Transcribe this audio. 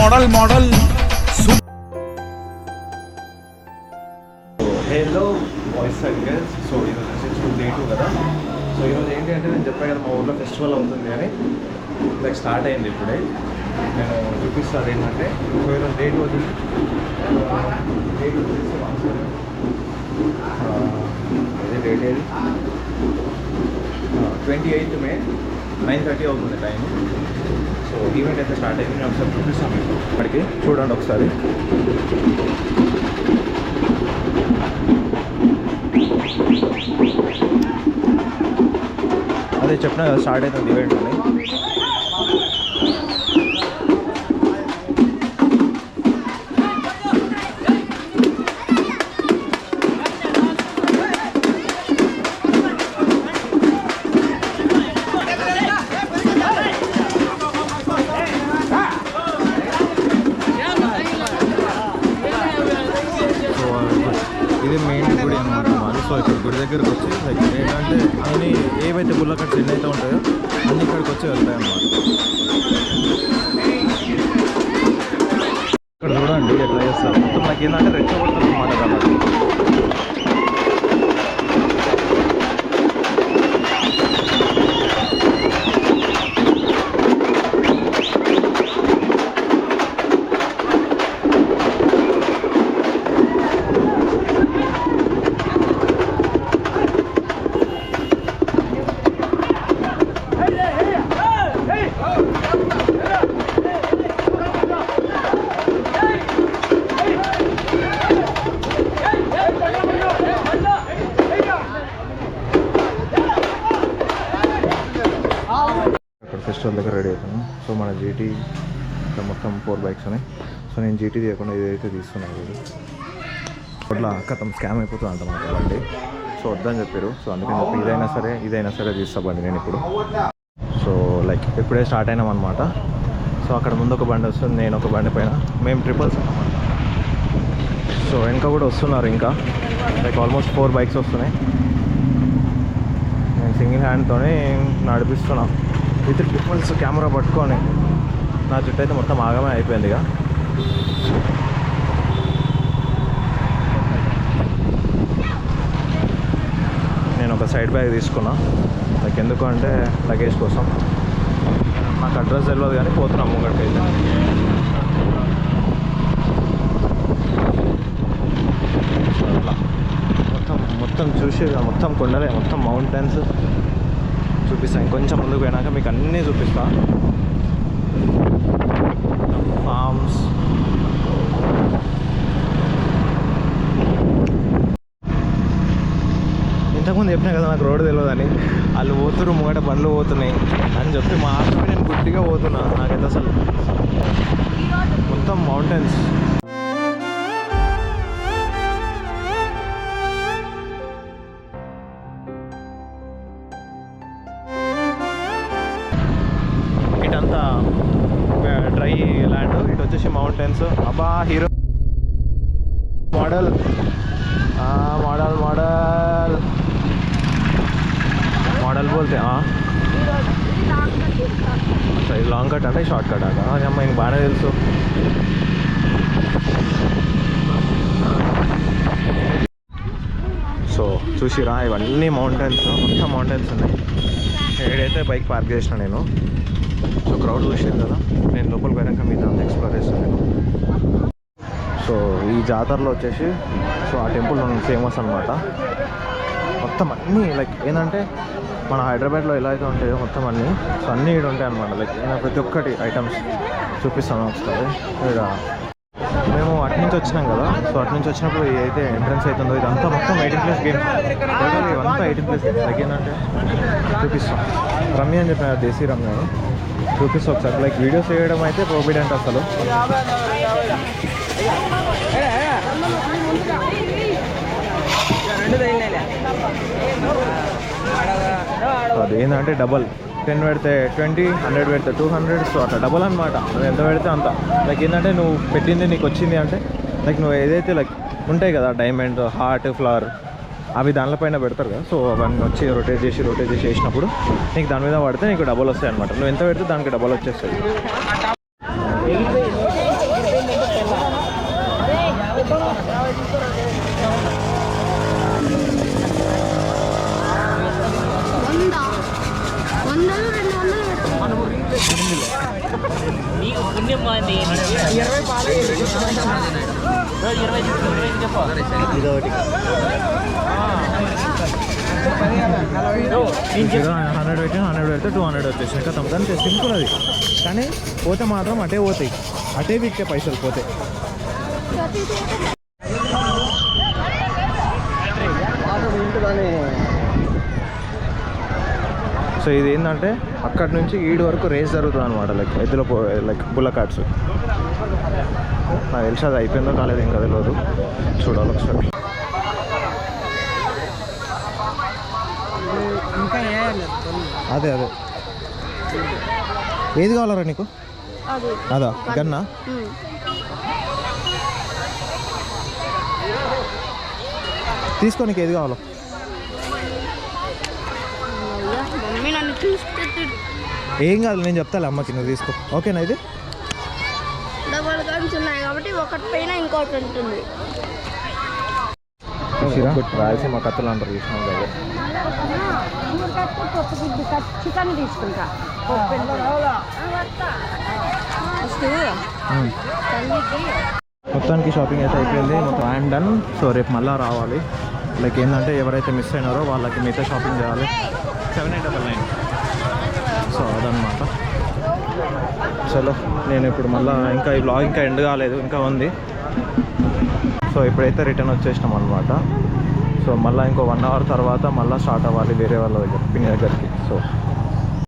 Model hello boys and girls. So ఈరోజు వచ్చేసి day 2 కదా. సో ఈరోజు ఏంటి అంటే నేను చెప్పాను కదా మా ఊళ్ళో ఫెస్టివల్ అవుతుంది అని, లైక్ స్టార్ట్ అయింది ఇప్పుడే. నేను చూపిస్తాను ఏంటంటే, సో ఈరోజు డే 2 వచ్చేసి డేట్ వచ్చేసి అదే డేట్ ఏది 28 మే 9:30 అవుతుంది టైం. సో ఈవెంట్ అయితే స్టార్ట్ అయింది. నేను ఒకసారి చూపిస్తాను మీకు, అక్కడికి చూడండి ఒకసారి. అదే చెప్పినా కదా స్టార్ట్ అవుతుంది ఈవెంట్ అని. ఇది మెయిన్ గుడి అనమాట మాది. సో ఇక్కడ గుడి దగ్గరకు వచ్చి లైక్ ఏంటంటే అన్ని ఏవైతే గుళ్ళకట్స్ ఎన్నైతే ఉంటాయో అన్ని ఇక్కడికి వచ్చి వెళ్తాయి అన్నమాట. ఇక్కడ చూడండి ఎట్లా చేస్తారు. మొత్తం నాకు ఏంటంటే రెచ్చగొడుతుంది అన్నమాట కాబట్టి. ఫెస్టివల్ దగ్గర రెడీ అవుతాను. సో మన జీటీ మొత్తం 4 బైక్స్ ఉన్నాయి. సో నేను జీటీ తీయకుండా ఇదైతే తీస్తున్నాను. ఇది అట్లా కథం స్కామ్ అయిపోతుంది అంట మాకు బండి. సో వద్దని చెప్పారు. సో అందుకని చెప్పి ఇదైనా సరే తీస్తా బండి నేను ఇప్పుడు. సో లైక్ ఇప్పుడే స్టార్ట్ అయినాం అనమాట. సో అక్కడ ముందు ఒక బండి వస్తుంది, నేను ఒక బండి పైన, మేము ట్రిపుల్స్ అనమాట. సో వెనక కూడా వస్తున్నారు ఇంకా లైక్ ఆల్మోస్ట్ 4 బైక్స్ వస్తున్నాయి. నేను సింగిల్ హ్యాండ్తోనే నడిపిస్తున్నా విత్ ట్రిపుల్స్ కెమెరా పట్టుకొని. నా జుట్టు అయితే మొత్తం ఆగమే అయిపోయింది. ఇక నేను ఒక సైడ్ బ్యాగ్ తీసుకున్నా లైక్ ఎందుకు అంటే లగేజ్ కోసం. నాకు అడ్రస్ తెలియదు కానీ పోతున్నాం ముంగడికి అయితే. అట్లా మొత్తం చూసి మొత్తం కొండలే, మొత్తం మౌంటైన్స్ చూపిస్తాను. ఇంకొంచెం ముందుకు పోయినాక మీకు అన్నీ చూపిస్తా. ఫార్మ్స్ ఇంతకుముందు చెప్పినా కదా నాకు రోడ్డు తెలియదని. వాళ్ళు పోతున్నారు ముంగట బండ్లు పోతున్నాయి అని చెప్పి మా ఆటో నేను గుడ్డిగా పోతున్నా. నాకైతే అసలు మొత్తం మౌంటైన్స్. ఇటంతా డ్రై ల్యాండ్, ఇటు వచ్చేసి మౌంటైన్స్. అబ్బా hero model model model model బోల్తే ఇది లాంగ్ కట్ అంటే షార్ట్ కట్ అంట. అమ్మ ఇంక బాగానే తెలుసు. సో చూసిరా ఇవన్నీ మౌంటైన్స్, మొత్తం మౌంటైన్స్ ఉన్నాయి. ఏడైతే బైక్ పార్క్ చేసిన నేను. సో క్రౌడ్ చూసాను కదా, నేను లోపలికి పోయాక మీతో ఎక్స్ప్లోర్ చేస్తాను నేను. సో ఈ జాతరలో వచ్చేసి సో ఆ టెంపుల్ ఫేమస్ అనమాట. మొత్తం అన్నీ లైక్ ఏంటంటే మన హైదరాబాద్లో ఎలా అయితే ఉంటాయో మొత్తం అన్నీ, సో అన్నీ ఇక్కడ ఉంటాయి అనమాట. లైక్ ప్రతి ఒక్కటి ఐటమ్స్ చూపిస్తాను ఒకసారి. ఇక్కడ మేము అటు నుంచి వచ్చినాం కదా. సో అటు నుంచి వచ్చినప్పుడు ఏదైతే ఎంట్రన్స్ అవుతుందో ఇదంతా మొత్తం 18+ గేమ్స్. టోటల్ ఇవంతా 18+ గేమ్స్. లైక్ ఏంటంటే చూపిస్తాం. రమ్య అని చెప్పిన దేశీ రమ్య చూపిస్తాం ఒకసారి. లైక్ వీడియోస్ చేయడం అయితే ప్రోబిడెంట్ అసలు. అదేంటంటే డబల్ 10 పెడితే 20, 100 పెడితే 200. సో అట్లా డబల్ అనమాట. నువ్వు ఎంత పెడితే అంత. లైక్ ఏంటంటే నువ్వు పెట్టింది నీకు వచ్చింది అంటే లైక్ నువ్వు ఏదైతే లైక్ ఉంటాయి కదా డైమండ్, హార్ట్, ఫ్లవర్, అవి దానిపైన పెడతారు కదా. సో అవన్నీ వచ్చి రొటేట్ చేసి వేసినప్పుడు నీకు దాని మీద పడితే నీకు డబల్ వస్తాయి అనమాట. నువ్వు ఎంత పెడితే దానికి డబల్ వచ్చేస్తుంది. నీకు పుణ్యం మాది 20 పాలు 20 చెప్పు ఇదొకటి 100 పెట్టి 100 పెడితే 200 వచ్చేసి ఇంకా తమ్ముతాను సింపుల్ అది. కానీ పోతే మాత్రం అటే పోతాయి, అటే వీక్కే పైసలు పోతే. సో ఇది ఏంటంటే అక్కడి నుంచి ఈడు వరకు రేస్ జరుగుతుంది అనమాట, లైక్ ఎద్దులో లైక్ బుల్ల కార్డ్స్. నాకు తెలిసి అది అయిపోయిందో కాలేదు ఇంకా తెలియదు, చూడాలి ఒకసారి. అదే అదే ఏది కావాలరా నీకు? అదా గన్నా? తీసుకో, నీకు ఏది కావాలో. ఏం కాదు, నేను చెప్తాలే అమ్మకి, నువ్వు తీసుకో. ఓకేనా? ఇది డబల్ గన్స్ ఉన్నాయి కాబట్టి ఒకటి పైన ఇంకోటి ఉంటుంది. రాయలసీమ కత్తులు అంటారు, చూసినాం కదా. చికెన్ తీసుకుంటా. మొత్తానికి షాపింగ్ అయితే అయిపోయింది, మొత్తం అండ్ డన్. సో రేపు మళ్ళీ రావాలి. లైక్ ఏంటంటే ఎవరైతే మిస్ అయినారో వాళ్ళకి మిగతా షాపింగ్ చేయాలి. 7899. సో అదనమాట. చలో నేను ఇప్పుడు మళ్ళీ ఇంకా ఈ బ్లాగ్ ఇంకా ఎండ్ కాలేదు, ఇంకా ఉంది. సో ఇప్పుడైతే రిటర్న్ వచ్చేసినాం అనమాట. సో మళ్ళీ ఇంకో 1 అవర్ తర్వాత మళ్ళీ స్టార్ట్ అవ్వాలి వేరే వాళ్ళ దగ్గర, పిన్ని దగ్గరికి. సో